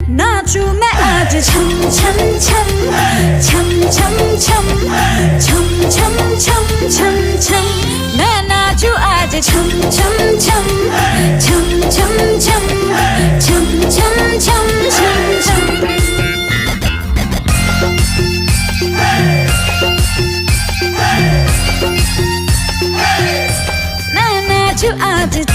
नाचू मैं आज छम छम छम छम छम छम छम छम छम छम छम मैं नाचू आज छम छम छम छम छम छम छम छम छम छम छम मैं नाचू आज